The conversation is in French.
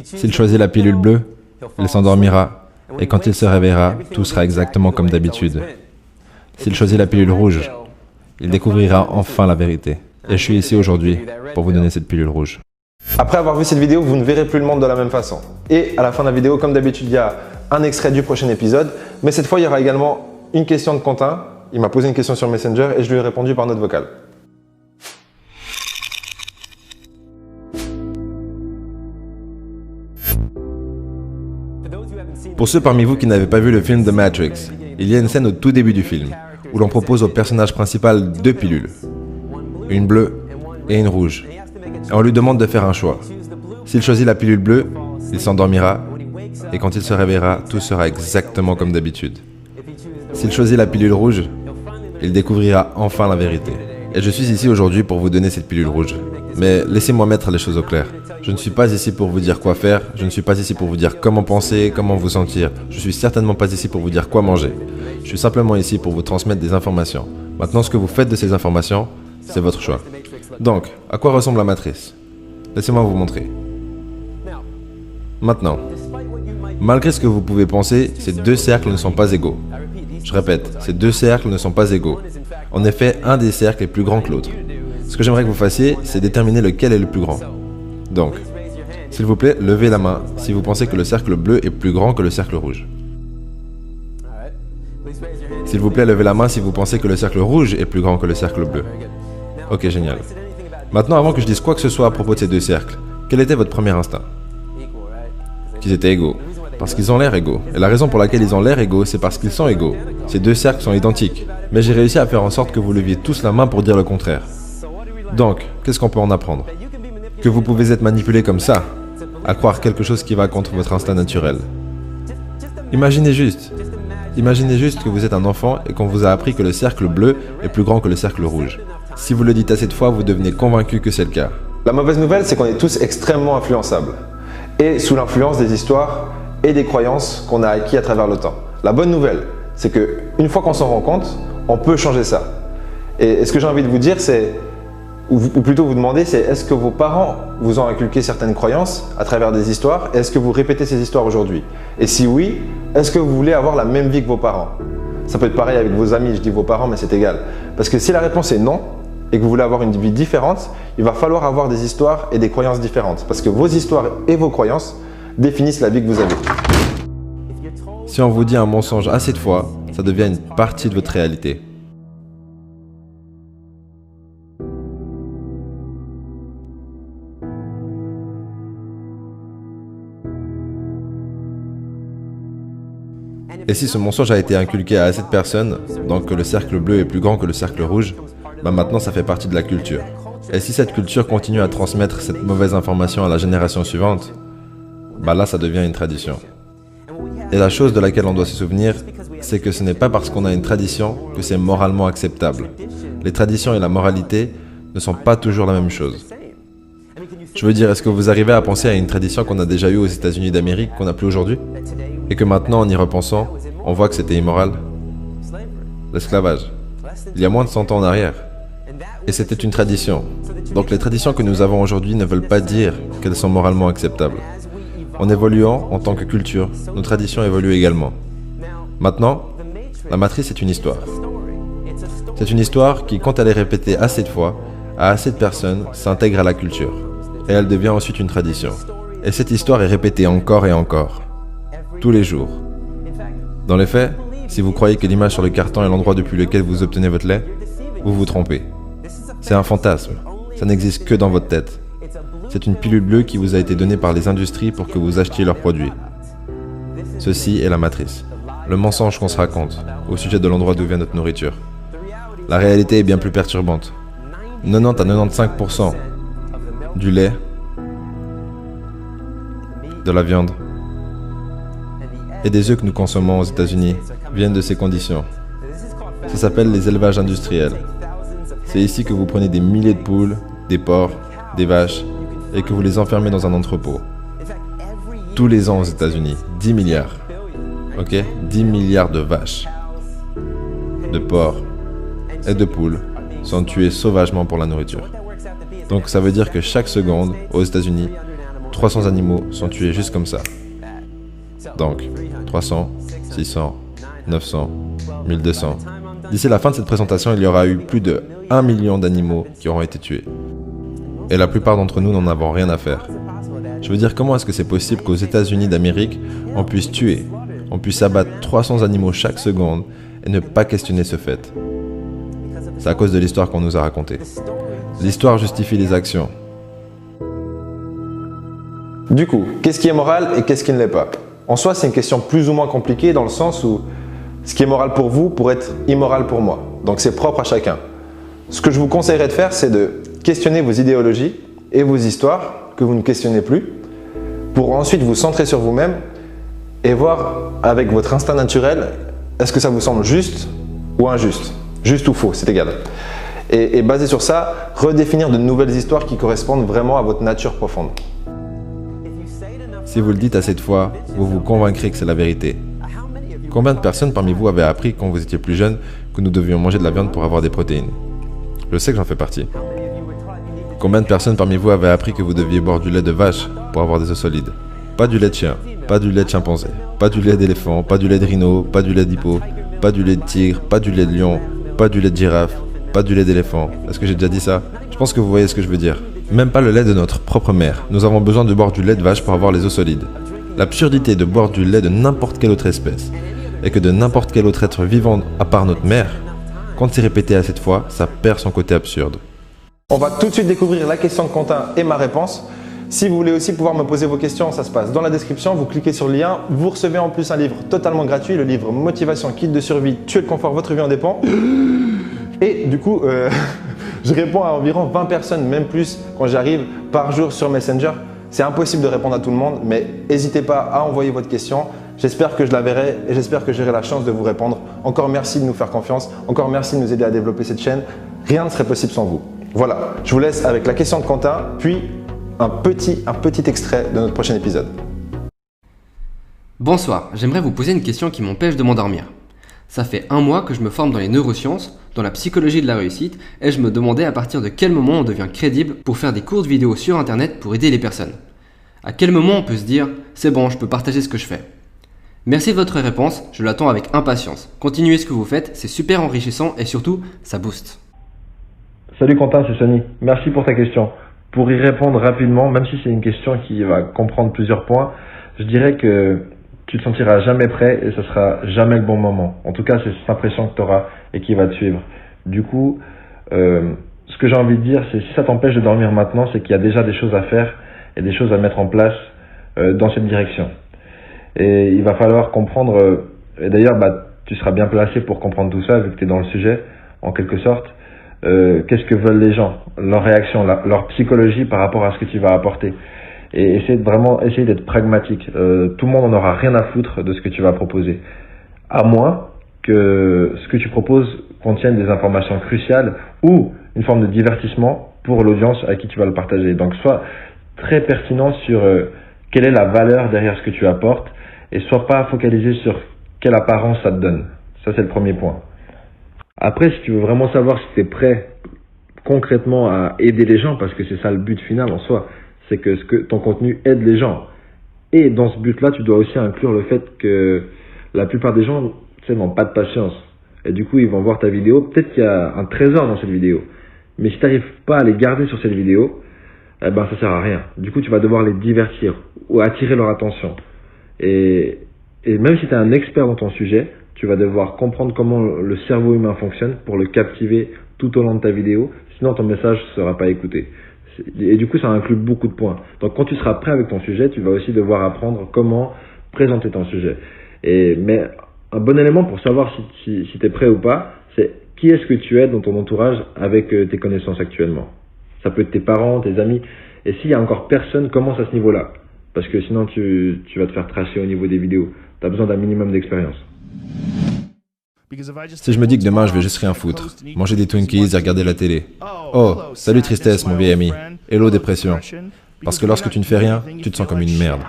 S'il choisit la pilule bleue, il s'endormira, et quand il se réveillera, tout sera exactement comme d'habitude. S'il choisit la pilule rouge, il découvrira enfin la vérité. Et je suis ici aujourd'hui pour vous donner cette pilule rouge. Après avoir vu cette vidéo, vous ne verrez plus le monde de la même façon. Et à la fin de la vidéo, comme d'habitude, il y a un extrait du prochain épisode. Mais cette fois, il y aura également une question de Quentin. Il m'a posé une question sur Messenger et je lui ai répondu par note vocale. Pour ceux parmi vous qui n'avaient pas vu le film The Matrix, il y a une scène au tout début du film où l'on propose au personnage principal 2 pilules, une bleue et une rouge. Et on lui demande de faire un choix. S'il choisit la pilule bleue, il s'endormira et quand il se réveillera, tout sera exactement comme d'habitude. S'il choisit la pilule rouge, il découvrira enfin la vérité. Et je suis ici aujourd'hui pour vous donner cette pilule rouge. Mais laissez-moi mettre les choses au clair. Je ne suis pas ici pour vous dire quoi faire, je ne suis pas ici pour vous dire comment penser, comment vous sentir. Je suis certainement pas ici pour vous dire quoi manger. Je suis simplement ici pour vous transmettre des informations. Maintenant, ce que vous faites de ces informations, c'est votre choix. Donc, à quoi ressemble la matrice? Laissez-moi vous montrer. Maintenant, malgré ce que vous pouvez penser, ces 2 cercles ne sont pas égaux. Je répète, ces 2 cercles ne sont pas égaux. En effet, un des cercles est plus grand que l'autre. Ce que j'aimerais que vous fassiez, c'est déterminer lequel est le plus grand. Donc, s'il vous plaît, levez la main si vous pensez que le cercle bleu est plus grand que le cercle rouge. S'il vous plaît, levez la main si vous pensez que le cercle rouge est plus grand que le cercle bleu. Ok, génial. Maintenant, avant que je dise quoi que ce soit à propos de ces 2 cercles, quel était votre premier instinct? Qu'ils étaient égaux. Parce qu'ils ont l'air égaux. Et la raison pour laquelle ils ont l'air égaux, c'est parce qu'ils sont égaux. Ces 2 cercles sont identiques. Mais j'ai réussi à faire en sorte que vous leviez tous la main pour dire le contraire. Donc, qu'est-ce qu'on peut en apprendre? Que vous pouvez être manipulé comme ça, à croire quelque chose qui va contre votre instinct naturel. Imaginez juste que vous êtes un enfant et qu'on vous a appris que le cercle bleu est plus grand que le cercle rouge. Si vous le dites assez de fois, vous devenez convaincu que c'est le cas. La mauvaise nouvelle, c'est qu'on est tous extrêmement influençables. Et sous l'influence des histoires et des croyances qu'on a acquis à travers le temps. La bonne nouvelle, c'est qu'une fois qu'on s'en rend compte, on peut changer ça. Et ce que j'ai envie de vous dire, c'est, ou plutôt vous demander, c'est est-ce que vos parents vous ont inculqué certaines croyances à travers des histoires? Est-ce que vous répétez ces histoires aujourd'hui? Et si oui, est-ce que vous voulez avoir la même vie que vos parents? Ça peut être pareil avec vos amis, je dis vos parents, mais c'est égal. Parce que si la réponse est non, et que vous voulez avoir une vie différente, il va falloir avoir des histoires et des croyances différentes. Parce que vos histoires et vos croyances définissent la vie que vous avez. Si on vous dit un mensonge assez de fois, ça devient une partie de votre réalité. Et si ce mensonge a été inculqué à assez de personnes, donc que le cercle bleu est plus grand que le cercle rouge, maintenant ça fait partie de la culture. Et si cette culture continue à transmettre cette mauvaise information à la génération suivante, là ça devient une tradition. Et la chose de laquelle on doit se souvenir, c'est que ce n'est pas parce qu'on a une tradition que c'est moralement acceptable. Les traditions et la moralité ne sont pas toujours la même chose. Je veux dire, est-ce que vous arrivez à penser à une tradition qu'on a déjà eue aux États-Unis d'Amérique, qu'on n'a plus aujourd'hui? Et que maintenant, en y repensant, on voit que c'était immoral? L'esclavage. Il y a moins de 100 ans en arrière. Et c'était une tradition. Donc les traditions que nous avons aujourd'hui ne veulent pas dire qu'elles sont moralement acceptables. En évoluant en tant que culture, nos traditions évoluent également. Maintenant, la matrice est une histoire. C'est une histoire qui, quand elle est répétée assez de fois, à assez de personnes, s'intègre à la culture. Et elle devient ensuite une tradition. Et cette histoire est répétée encore et encore. Tous les jours. Dans les faits, si vous croyez que l'image sur le carton est l'endroit depuis lequel vous obtenez votre lait, vous vous trompez. C'est un fantasme. Ça n'existe que dans votre tête. C'est une pilule bleue qui vous a été donnée par les industries pour que vous achetiez leurs produits. Ceci est la matrice. Le mensonge qu'on se raconte au sujet de l'endroit d'où vient notre nourriture. La réalité est bien plus perturbante. 90 à 95% du lait, de la viande et des œufs que nous consommons aux États-Unis viennent de ces conditions. Ça s'appelle les élevages industriels. C'est ici que vous prenez des milliers de poules, des porcs, des vaches et que vous les enfermez dans un entrepôt. Tous les ans aux États-Unis, 10 milliards. Ok, 10 milliards de vaches, de porcs et de poules sont tués sauvagement pour la nourriture. Donc ça veut dire que chaque seconde, aux États-Unis, 300 animaux sont tués juste comme ça. Donc, 300, 600, 900, 1200. D'ici la fin de cette présentation, il y aura eu plus de 1 million d'animaux qui auront été tués. Et la plupart d'entre nous n'en avons rien à faire. Je veux dire, comment est-ce que c'est possible qu'aux États-Unis d'Amérique, on puisse tuer, on puisse abattre 300 animaux chaque seconde et ne pas questionner ce fait? C'est à cause de l'histoire qu'on nous a racontée. L'histoire justifie les actions. Du coup, qu'est-ce qui est moral et qu'est-ce qui ne l'est pas? En soi, c'est une question plus ou moins compliquée dans le sens où ce qui est moral pour vous pourrait être immoral pour moi. Donc c'est propre à chacun. Ce que je vous conseillerais de faire, c'est de questionner vos idéologies et vos histoires que vous ne questionnez plus pour ensuite vous centrer sur vous-même et voir avec votre instinct naturel, est-ce que ça vous semble juste ou injuste? Juste ou faux, c'est égal. Et basé sur ça, redéfinir de nouvelles histoires qui correspondent vraiment à votre nature profonde. Si vous le dites assez de fois, vous vous convaincrez que c'est la vérité. Combien de personnes parmi vous avaient appris quand vous étiez plus jeune que nous devions manger de la viande pour avoir des protéines? Je sais que j'en fais partie. Combien de personnes parmi vous avaient appris que vous deviez boire du lait de vache pour avoir des os solides? Pas du lait de chien, pas du lait de chimpanzé, pas du lait d'éléphant, pas du lait de rhino, pas du lait d'hippo, pas du lait de tigre, pas du lait de lion, pas du lait de girafe, pas du lait d'éléphant. Est-ce que j'ai déjà dit ça? Je pense que vous voyez ce que je veux dire. Même pas le lait de notre propre mère. Nous avons besoin de boire du lait de vache pour avoir les os solides. L'absurdité de boire du lait de n'importe quelle autre espèce et que de n'importe quel autre être vivant à part notre mère, quand c'est répété assez de fois, ça perd son côté absurde. On va tout de suite découvrir la question de Quentin et ma réponse. Si vous voulez aussi pouvoir me poser vos questions, ça se passe dans la description. Vous cliquez sur le lien. Vous recevez en plus un livre totalement gratuit, le livre Motivation, kit de survie, tuer le confort, votre vie en dépend. Et du coup, je réponds à environ 20 personnes, même plus quand j'arrive par jour sur Messenger. C'est impossible de répondre à tout le monde, mais n'hésitez pas à envoyer votre question. J'espère que je la verrai et j'espère que j'aurai la chance de vous répondre. Encore merci de nous faire confiance. Encore merci de nous aider à développer cette chaîne. Rien ne serait possible sans vous. Voilà, je vous laisse avec la question de Quentin, puis un petit extrait de notre prochain épisode. Bonsoir, j'aimerais vous poser une question qui m'empêche de m'endormir. Ça fait 1 mois que je me forme dans les neurosciences, dans la psychologie de la réussite, et je me demandais à partir de quel moment on devient crédible pour faire des courtes vidéos sur internet pour aider les personnes. À quel moment on peut se dire « c'est bon, je peux partager ce que je fais ». Merci de votre réponse, je l'attends avec impatience. Continuez ce que vous faites, c'est super enrichissant et surtout, ça booste. Salut Quentin, c'est Sonny. Merci pour ta question. Pour y répondre rapidement, même si c'est une question qui va comprendre plusieurs points, je dirais que tu te sentiras jamais prêt et ce sera jamais le bon moment. En tout cas, c'est cette impression que tu auras et qui va te suivre. Du coup, ce que j'ai envie de dire, c'est si ça t'empêche de dormir maintenant, c'est qu'il y a déjà des choses à faire et des choses à mettre en place dans cette direction. Et il va falloir comprendre, et d'ailleurs, tu seras bien placé pour comprendre tout ça, vu que tu es dans le sujet, en quelque sorte, qu'est-ce que veulent les gens, leur réaction, leur psychologie par rapport à ce que tu vas apporter. Et essayer d'être pragmatique. Tout le monde n'en aura rien à foutre de ce que tu vas proposer. À moins que ce que tu proposes contienne des informations cruciales ou une forme de divertissement pour l'audience à qui tu vas le partager. Donc, sois très pertinent sur quelle est la valeur derrière ce que tu apportes et sois pas focalisé sur quelle apparence ça te donne. Ça, c'est le premier point. Après, si tu veux vraiment savoir si tu es prêt concrètement à aider les gens, parce que c'est ça le but final en soi, c'est que ton contenu aide les gens. Et dans ce but-là, tu dois aussi inclure le fait que la plupart des gens, n'ont pas de patience. Et du coup, ils vont voir ta vidéo. Peut-être qu'il y a un trésor dans cette vidéo. Mais si tu n'arrives pas à les garder sur cette vidéo, ça sert à rien. Du coup, tu vas devoir les divertir ou attirer leur attention. Et même si tu es un expert dans ton sujet, tu vas devoir comprendre comment le cerveau humain fonctionne pour le captiver tout au long de ta vidéo. Sinon, ton message ne sera pas écouté. Et du coup, ça inclut beaucoup de points. Donc, quand tu seras prêt avec ton sujet, tu vas aussi devoir apprendre comment présenter ton sujet. Mais un bon élément pour savoir si tu es prêt ou pas, c'est qui est-ce que tu aides dans ton entourage avec tes connaissances actuellement. Ça peut être tes parents, tes amis. Et s'il y a encore personne, commence à ce niveau-là. Parce que sinon, tu vas te faire tracher au niveau des vidéos. Tu as besoin d'un minimum d'expérience. Si je me dis que demain je vais juste rien foutre, manger des Twinkies et regarder la télé. Oh, salut tristesse mon vieil ami. Hello dépression. Parce que lorsque tu ne fais rien, tu te sens comme une merde.